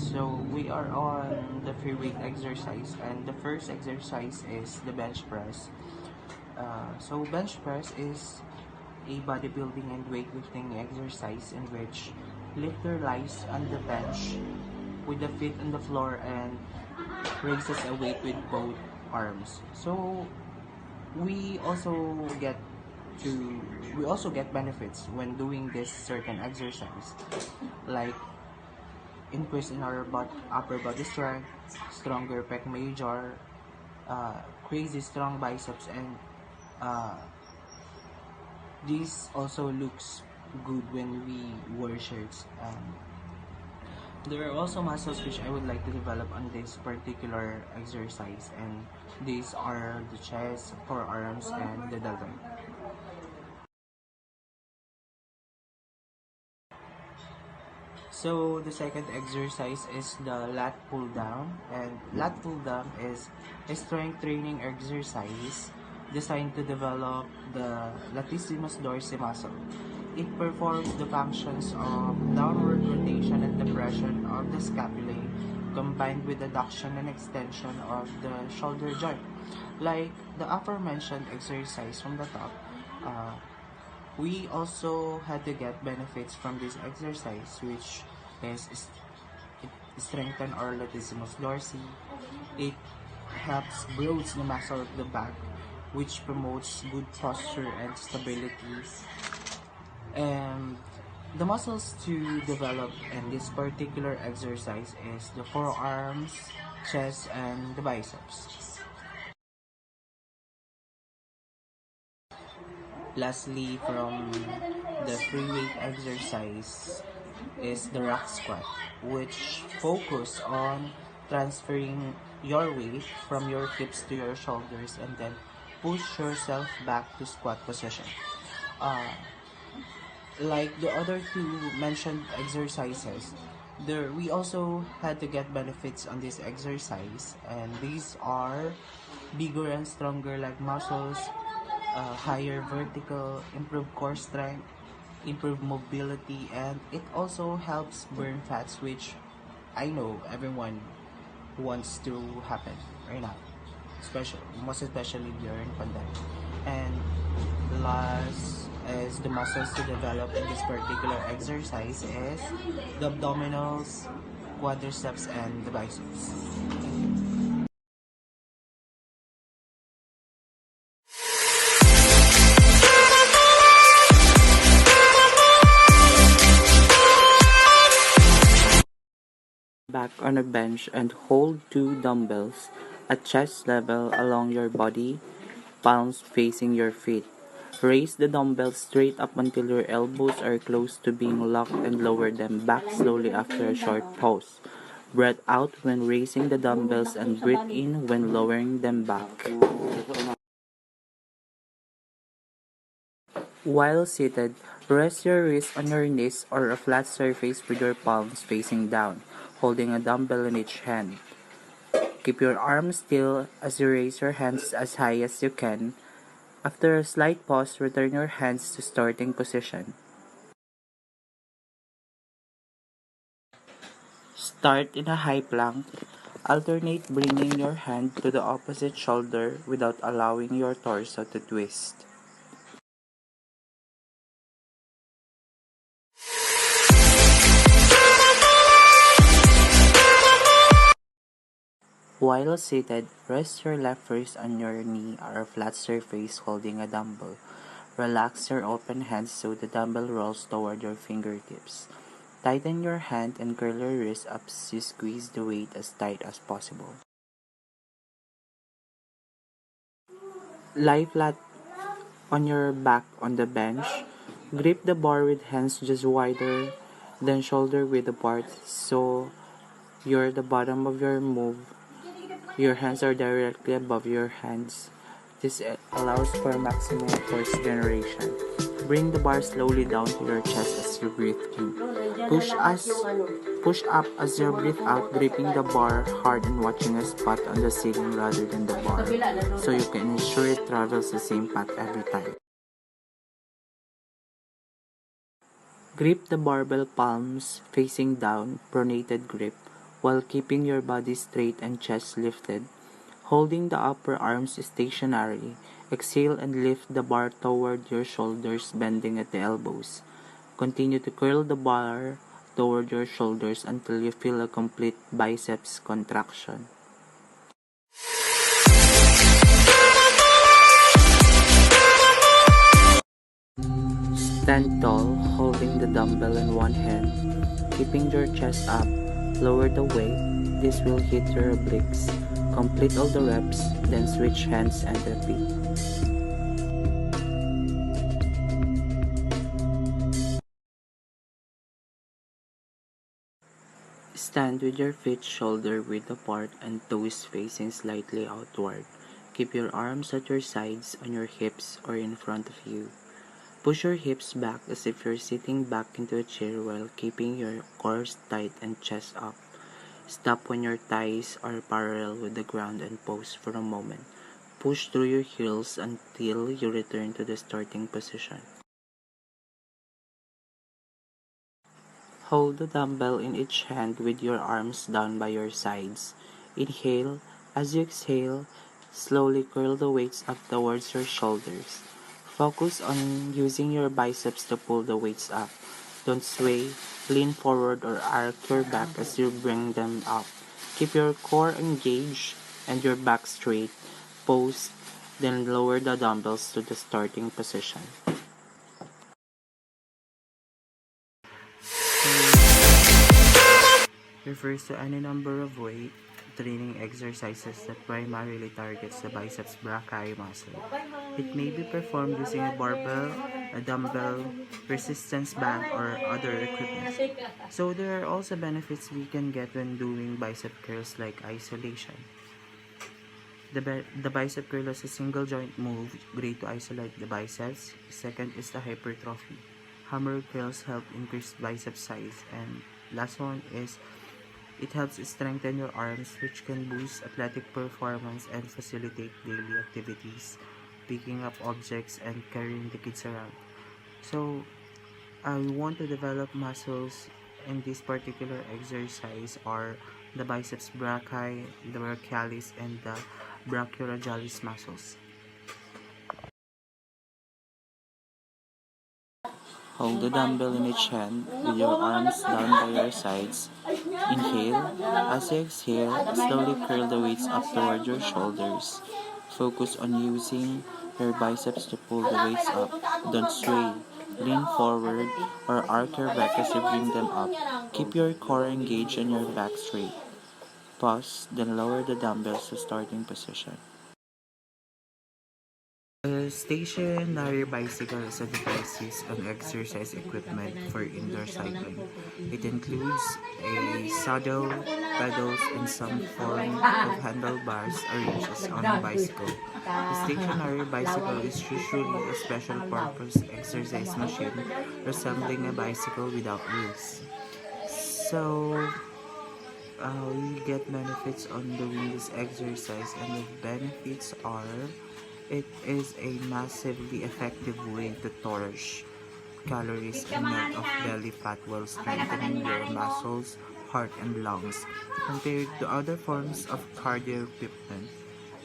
So we are on the free weight exercise, and the first exercise is the bench press. So bench press is a bodybuilding and weightlifting exercise in which lifter lies on the bench with the feet on the floor and raises a weight with both arms. So we also get we also get benefits when doing this certain exercise, like increase in our upper body strength, stronger pec major, crazy strong biceps, and uh, this also looks good when we wear shirts. There are also muscles which I would like to develop on this particular exercise, and these are the chest, forearms, and the deltoid. So the second exercise is the lat pull down, and lat pull down is a strength training exercise designed to develop the latissimus dorsi muscle. It performs the functions of downward rotation and depression of the scapulae combined with adduction and extension of the shoulder joint. Like the aforementioned exercise from the top, we also had to get benefits from this exercise, which is it strengthen our latissimus dorsi. It helps builds the muscle of the back, which promotes good posture and stability. And the muscles to develop in this particular exercise is the forearms, chest, and the biceps. Lastly, from the free weight exercise is the rack squat, which focus on transferring your weight from your hips to your shoulders and then push yourself back to squat position. Uh, like the other two mentioned exercises, there we also had to get benefits on this exercise, and these are bigger and stronger leg muscles, higher vertical, improved core strength, improved mobility, and it also helps burn fats, which I know everyone wants to happen right now, most especially during pandemic. And last is the muscles to develop in this particular exercise is the abdominals, quadriceps, and the biceps. Back on a bench and hold two dumbbells at chest level along your body, palms facing your feet. Raise the dumbbells straight up until your elbows are close to being locked and lower them back slowly after a short pause. Breathe out when raising the dumbbells and breathe in when lowering them back. While seated, rest your wrists on your knees or a flat surface with your palms facing down, holding a dumbbell in each hand. Keep your arms still as you raise your hands as high as you can. After a slight pause, return your hands to starting position. Start in a high plank. Alternate bringing your hand to the opposite shoulder without allowing your torso to twist. While seated, rest your left wrist on your knee or a flat surface holding a dumbbell. Relax your open hands so the dumbbell rolls toward your fingertips. Tighten your hand and curl your wrist up as you squeeze the weight as tight as possible. Lie flat on your back on the bench. Grip the bar with hands just wider than shoulder width apart so you're the bottom of your move. Your hands are directly above your hands. This allows for maximum force generation. Bring the bar slowly down to your chest as you breathe in. Push up as you breathe out, gripping the bar hard and watching a spot on the ceiling rather than the bar, so you can ensure it travels the same path every time. Grip the barbell palms facing down, pronated grip. while keeping your body straight and chest lifted. Holding the upper arms stationary, exhale and lift the bar toward your shoulders, bending at the elbows. Continue to curl the bar toward your shoulders until you feel a complete biceps contraction. Stand tall, holding the dumbbell in one hand, keeping your chest up. Lower the weight. This will hit your obliques. Complete all the reps, then switch hands and repeat. Stand with your feet shoulder width apart and toes facing slightly outward. Keep your arms at your sides, on your hips, or in front of you. Push your hips back as if you're sitting back into a chair while keeping your core tight and chest up. Stop when your thighs are parallel with the ground and pause for a moment. Push through your heels until you return to the starting position. Hold the dumbbell in each hand with your arms down by your sides. Inhale. As you exhale, slowly curl the weights up towards your shoulders. Focus on using your biceps to pull the weights up. Don't sway, lean forward or arc your back as you bring them up. Keep your core engaged and your back straight. Pose, then lower the dumbbells to the starting position. Refers to any number of weight training exercises that primarily targets the biceps brachii muscle. It may be performed using a barbell, a dumbbell, resistance band, or other equipment. So there are also benefits we can get when doing bicep curls like isolation. The bicep curl is a single joint move, great to isolate the biceps. Second is the hypertrophy. Hammer curls help increase bicep size. And last one is it helps strengthen your arms, which can boost athletic performance and facilitate daily activities, picking up objects and carrying the kids around. So, I want to develop muscles in this particular exercise are the biceps brachii, the brachialis, and the brachioradialis muscles. Hold the dumbbell in each hand with your arms down by your sides. Inhale. As you exhale, slowly curl the weights up toward your shoulders. Focus on using your biceps to pull the weights up. Don't sway. Lean forward or arc your back as you bring them up. Keep your core engaged and your back straight. Pause, then lower the dumbbells to starting position. A stationary bicycle is a device used on exercise equipment for indoor cycling. It includes a saddle, pedals, and some form of handlebars arranged on a bicycle. A stationary bicycle is usually a special purpose exercise machine resembling a bicycle without wheels. So, we get benefits on doing this exercise, and the benefits are it is a massively effective way to torch calories and melt off belly fat while strengthening your muscles, heart, and lungs. Compared to other forms of cardio equipment,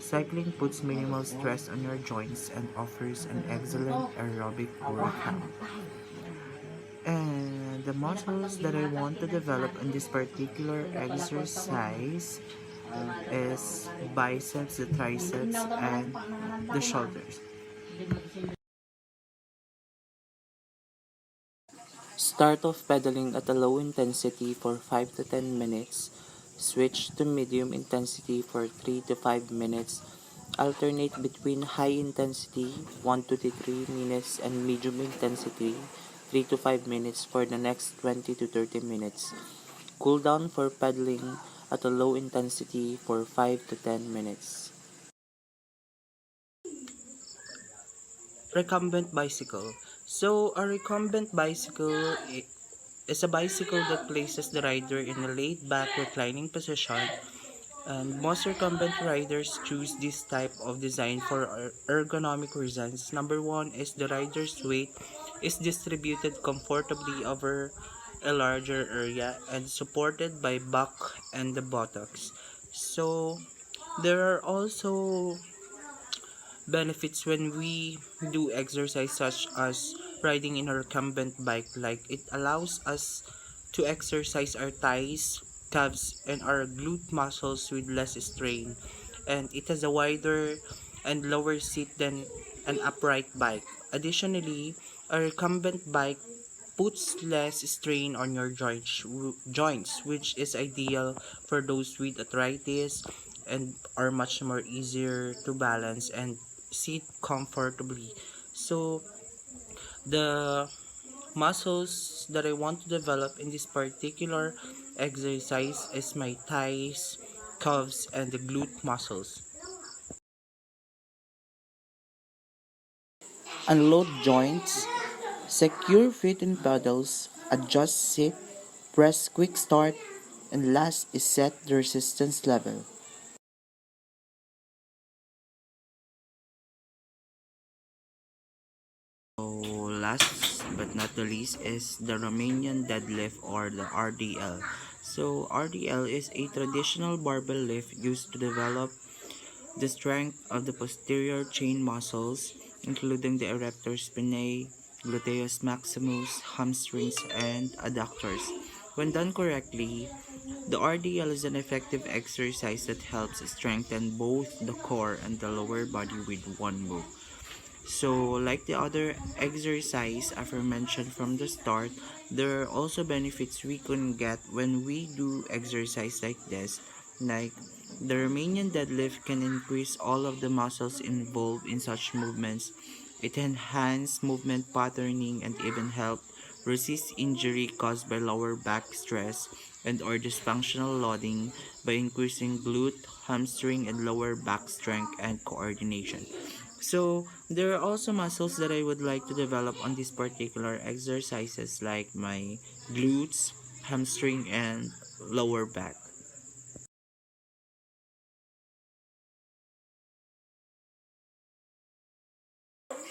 cycling puts minimal stress on your joints and offers an excellent aerobic workout. And the muscles that I want to develop in this particular exercise is biceps, the triceps, and the shoulders. Start off pedaling at a low intensity for 5 to 10 minutes. Switch to medium intensity for 3 to 5 minutes. Alternate between high intensity 1 to 3 minutes and medium intensity 3 to 5 minutes for the next 20 to 30 minutes. Cool down for pedaling at a low intensity for 5 to 10 minutes. Recumbent bicycle. So, a recumbent bicycle is a bicycle that places the rider in a laid back reclining position, and most recumbent riders choose this type of design for ergonomic reasons. Number one is the rider's weight is distributed comfortably over a larger area and supported by back and the buttocks. So there are also benefits when we do exercise such as riding in a recumbent bike, like it allows us to exercise our thighs, calves, and our glute muscles with less strain, and it has a wider and lower seat than an upright bike. Additionally, a recumbent bike puts less strain on your joints, which is ideal for those with arthritis and are much more easier to balance and sit comfortably. So the muscles that I want to develop in this particular exercise is my thighs, calves, and the glute muscles. Unload joints, secure feet in pedals, adjust seat, press quick start, and last is set the resistance level. So last but not the least is the Romanian deadlift or the RDL. So RDL is a traditional barbell lift used to develop the strength of the posterior chain muscles, including the erector spinae, gluteus maximus, hamstrings, and adductors. When done correctly, the RDL is an effective exercise that helps strengthen both the core and the lower body with one move. So, like the other exercise aforementioned from the start, there are also benefits we can get when we do exercise like this. Like, the Romanian deadlift can increase all of the muscles involved in such movements. It enhances movement patterning and even help resist injury caused by lower back stress and or dysfunctional loading by increasing glute, hamstring, and lower back strength and coordination. So there are also muscles that I would like to develop on these particular exercises like my glutes, hamstring, and lower back.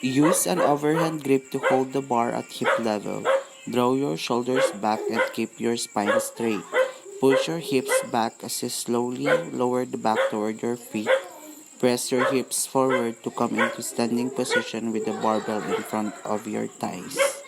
Use an overhand grip to hold the bar at hip level. Draw your shoulders back and keep your spine straight. Push your hips back as you slowly lower the back toward your feet. Press your hips forward to come into standing position with the barbell in front of your thighs.